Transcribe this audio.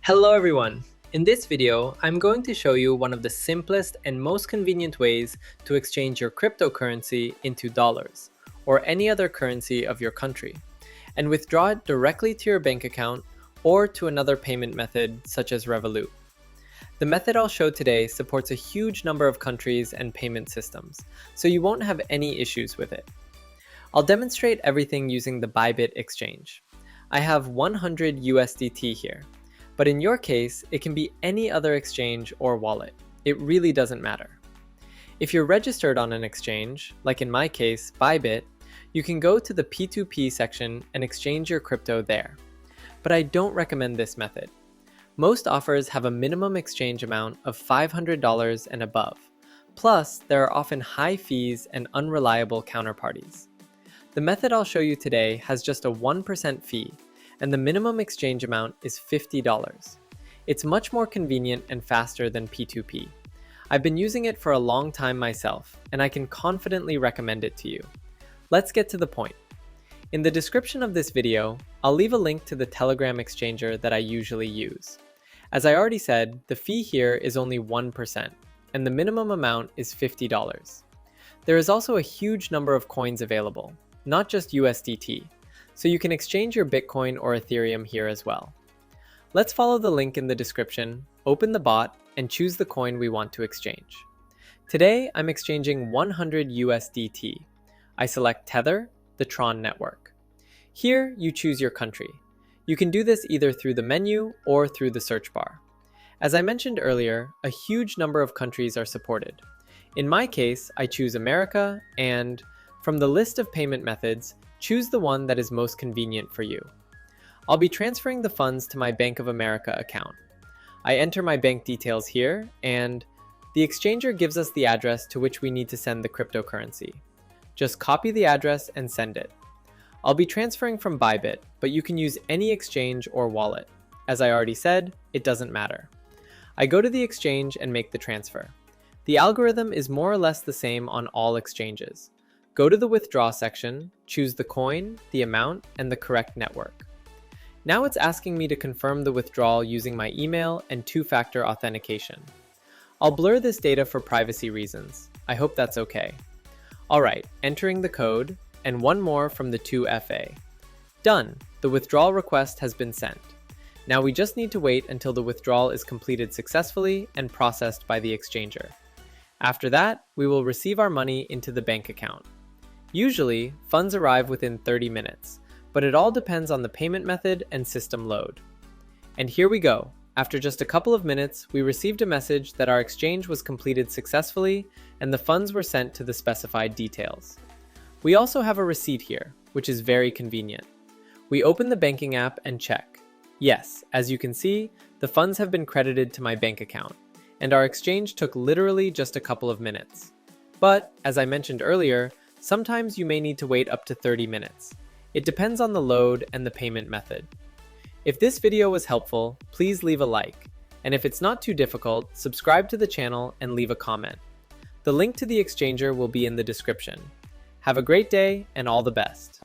Hello everyone! In this video, I'm going to show you one of the simplest and most convenient ways to exchange your cryptocurrency into dollars, or any other currency of your country, and withdraw it directly to your bank account or to another payment method such as Revolut. The method I'll show today supports a huge number of countries and payment systems, so you won't have any issues with it. I'll demonstrate everything using the Bybit exchange. I have 100 USDT here. But in your case, it can be any other exchange or wallet. It really doesn't matter. If you're registered on an exchange, like in my case, Bybit, you can go to the P2P section and exchange your crypto there. But I don't recommend this method. Most offers have a minimum exchange amount of $500 and above. Plus, there are often high fees and unreliable counterparties. The method I'll show you today has just a 1% fee, and the minimum exchange amount is $50. It's much more convenient and faster than P2P. I've been using it for a long time myself, and I can confidently recommend it to you. Let's get to the point. In the description of this video, I'll leave a link to the Telegram exchanger that I usually use. As I already said, the fee here is only 1%, and the minimum amount is $50. There is also a huge number of coins available, not just USDT. So you can exchange your Bitcoin or Ethereum here as well. Let's follow the link in the description, open the bot, and choose the coin we want to exchange. Today, I'm exchanging 100 USDT. I select Tether, the Tron network. Here, you choose your country. You can do this either through the menu or through the search bar. As I mentioned earlier, a huge number of countries are supported. In my case, I choose America and, from the list of payment methods, choose the one that is most convenient for you. I'll be transferring the funds to my Bank of America account. I enter my bank details here, and the exchanger gives us the address to which we need to send the cryptocurrency. Just copy the address and send it. I'll be transferring from Bybit, but you can use any exchange or wallet. As I already said, it doesn't matter. I go to the exchange and make the transfer. The algorithm is more or less the same on all exchanges. Go to the withdraw section, choose the coin, the amount, and the correct network. Now it's asking me to confirm the withdrawal using my email and two-factor authentication. I'll blur this data for privacy reasons. I hope that's okay. Alright, entering the code, and one more from the 2FA. Done! The withdrawal request has been sent. Now we just need to wait until the withdrawal is completed successfully and processed by the exchanger. After that, we will receive our money into the bank account. Usually, funds arrive within 30 minutes, but it all depends on the payment method and system load. And here we go. After just a couple of minutes, we received a message that our exchange was completed successfully and the funds were sent to the specified details. We also have a receipt here, which is very convenient. We open the banking app and check. Yes, as you can see, the funds have been credited to my bank account, and our exchange took literally just a couple of minutes. But, as I mentioned earlier, sometimes you may need to wait up to 30 minutes. It depends on the load and the payment method. If this video was helpful, please leave a like. And if it's not too difficult, subscribe to the channel and leave a comment. The link to the exchanger will be in the description. Have a great day and all the best.